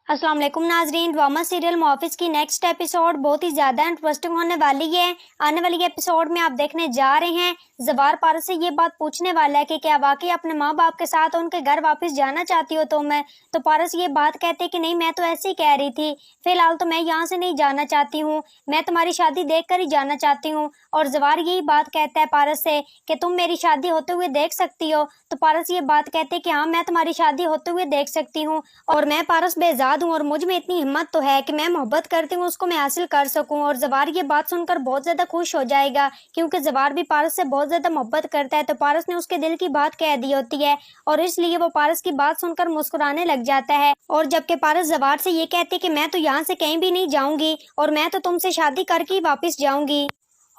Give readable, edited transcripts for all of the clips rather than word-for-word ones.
अस्सलाम वालेकुम नाजरीन। ड्रामा सीरियल मुहाफिज की नेक्स्ट एपिसोड बहुत ही ज़्यादा इंटरेस्टिंग होने वाली है। आने वाली एपिसोड में आप देखने जा रहे हैं ज़वार पारस से ये बात पूछने वाला है कि क्या वाकई अपने माँ बाप के साथ उनके घर वापस जाना चाहती हो तो पारस ये बात कहते कि नहीं, मैं तो ऐसे ही कह रही थी, फिलहाल तो मैं यहाँ से नहीं जाना चाहती हूँ, मैं तुम्हारी शादी देख कर ही जाना चाहती हूँ। और ज़वार यही बात कहता है पारस से कि तुम मेरी शादी होते हुए देख सकती हो। तो पारस ये बात कहते कि हाँ, मैं तुम्हारी शादी होते हुए देख सकती हूँ और मैं पारस बेजाद हूँ और मुझ में इतनी हिम्मत तो है कि मैं मोहब्बत करती हूँ उसको मैं हासिल कर सकूँ। और ज़वार ये बात सुनकर बहुत ज़्यादा खुश हो जाएगा क्योंकि ज़वार भी पारस से बहुत ज़्यादा मोहब्बत करता है। तो पारस ने उसके दिल की बात कह दी होती है और इसलिए वो पारस की बात सुनकर मुस्कुराने लग जाता है। और जबकि पारस ज़वार से ये कहती कि मैं तो यहाँ से कहीं भी नहीं जाऊंगी और मैं तो तुमसे शादी करके ही वापस जाऊंगी।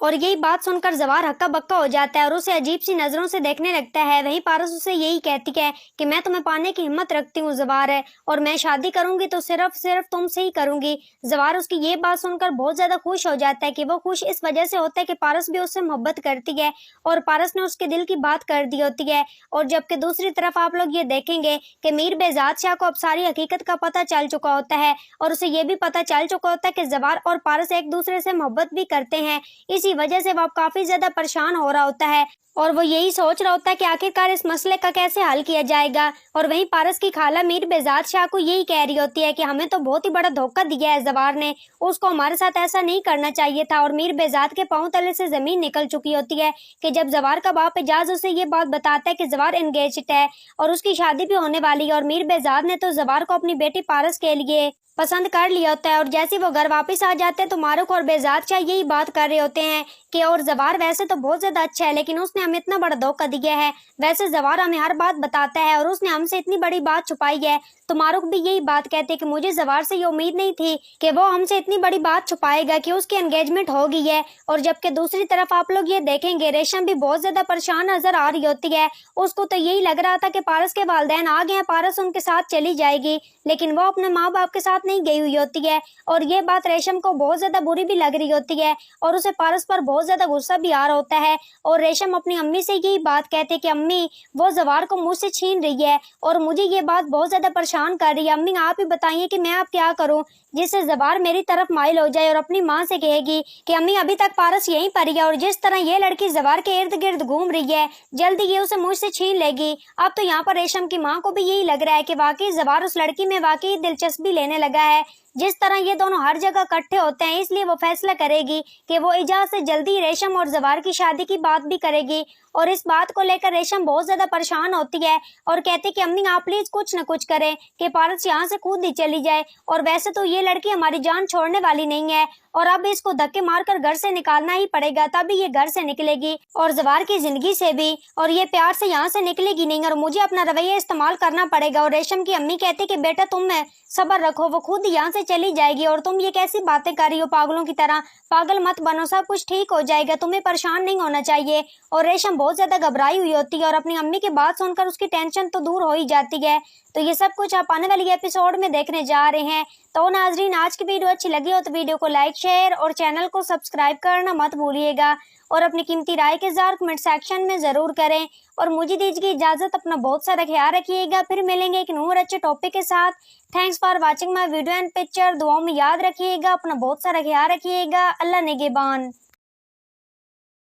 और यही बात सुनकर ज़वार हक्का बक्का हो जाता है और उसे अजीब सी नजरों से देखने लगता है। वहीं पारस उसे यही कहती है कि मैं तुम्हें पाने की हिम्मत रखती हूँ ज़वार है, और मैं शादी करूंगी तो सिर्फ तुमसे ही करूंगी। ज़वार उसकी ये बात सुनकर बहुत ज्यादा खुश हो जाता है कि वो खुश इस वजह से होता है कि पारस भी उससे मोहब्बत करती है और पारस ने उसके दिल की बात कर दी होती है। और जबकि दूसरी तरफ आप लोग ये देखेंगे कि मीर बेजाद शाह को अब सारी हकीकत का पता चल चुका होता है और उसे ये भी पता चल चुका होता है कि ज़वार और पारस एक दूसरे से मोहब्बत भी करते हैं। इसी वजह से वो काफी ज्यादा परेशान हो रहा होता है और वो यही सोच रहा होता है कि आखिरकार इस मसले का कैसे हल किया जाएगा। और वहीं पारस की खाला मीर बेजाद शाह को यही कह रही होती है कि हमें तो बहुत ही बड़ा धोखा दिया है ज़वार ने, उसको हमारे साथ ऐसा नहीं करना चाहिए था। और मीर बेजाद के पांव तले से जमीन निकल चुकी होती है कि जब ज़वार का बाप एजाज उसे ये बात बताता है कि ज़वार एंगेज्ड है और उसकी शादी भी होने वाली है। और मीर बेजाद ने तो ज़वार को अपनी बेटी पारस के लिए पसंद कर लिया होता है। और जैसे वो घर वापस आ जाते हैं तो मारूक और बेजाद शाह यही बात कर रहे होते हैं कि और ज़वार वैसे तो बहुत ज्यादा अच्छा है लेकिन उसने हमें इतना बड़ा धोखा दिया है। वैसे ज़वार हमें हर बात बताता है और उसने हमसे इतनी बड़ी बात छुपाई है। तो मारूक भी यही बात कहते हैं कि मुझे ज़वार से ये उम्मीद नहीं थी कि वो हमसे इतनी बड़ी बात छुपाएगा कि उसकी एंगेजमेंट हो गई है। और जबकि दूसरी तरफ आप लोग ये देखेंगे रेशम भी बहुत ज्यादा परेशान नजर आ रही होती है। उसको तो यही लग रहा था कि पारस के वालिदैन आ गए हैं, पारस उनके साथ चली जाएगी, लेकिन वो अपने माँ बाप के साथ नहीं गई हुई होती है। और ये बात रेशम को बहुत ज्यादा बुरी भी लग रही होती है और उसे पारस पर बहुत ज्यादा गुस्सा भी आ रहा होता है। और रेशम अपनी अम्मी से यही बात कहते हैं कि अम्मी, वो ज़वार को मुझसे छीन रही है और मुझे ये बात बहुत ज्यादा परेशान कर रही है। अम्मी आप ही बताइए कि मैं अब क्या करूं जिससे ज़वार मेरी तरफ माइल हो जाए और अपनी माँ से कहेगी कि अम्मी अभी तक पारस यहीं पर है और जिस तरह ये लड़की ज़वार के इर्द गिर्द घूम रही है जल्दी ये उसे मुझसे छीन लेगी। अब तो यहाँ पर रेशम की माँ को भी यही लग रहा है कि वाकई ज़वार उस लड़की में वाकई दिलचस्पी लेने लगा है। जिस तरह ये दोनों हर जगह इकट्ठे होते हैं इसलिए वो फैसला करेगी कि वो एजाज से जल्दी रेशम और ज़वार की शादी की बात भी करेगी। और इस बात को लेकर रेशम बहुत ज्यादा परेशान होती है और कहती कि अम्मी आप प्लीज कुछ न कुछ करें कि पारस यहाँ से खुद ही चली जाए। और वैसे तो ये लड़की हमारी जान छोड़ने वाली नहीं है और अब इसको धक्के मारकर घर से निकालना ही पड़ेगा, तभी ये घर से निकलेगी और ज़वार की जिंदगी से भी, और ये प्यार से यहाँ से निकलेगी नहीं और मुझे अपना रवैया इस्तेमाल करना पड़ेगा। और रेशम की अम्मी कहती कि बेटा तुम सब्र रखो, वो खुद यहाँ से चली जाएगी और तुम ये कैसी बातें कर रही हो पागलों की तरह, पागल मत बनो, सब कुछ ठीक हो जाएगा, तुम्हें परेशान नहीं होना चाहिए। और रेशम बहुत ज्यादा घबराई हुई होती है और अपनी अम्मी की बात सुनकर उसकी टेंशन तो दूर हो ही जाती है। तो ये सब कुछ आप आने वाली एपिसोड में देखने जा रहे हैं। तो नाजरीन आज की वीडियो अच्छी लगी हो तो वीडियो को लाइक शेयर और चैनल को सब्सक्राइब करना मत भूलिएगा और अपनी कीमती राय के इज़हार कमेंट सेक्शन में जरूर करें। और मुझे दीजिए इजाजत, अपना बहुत सारा ख्याल रखिएगा, फिर मिलेंगे एक नए और अच्छे टॉपिक के साथ। Thanks for watching my video and picture. दुआओं में याद रखिएगा, अपना बहुत सारा ख्याल रखिएगा। अल्लाह निगहबान।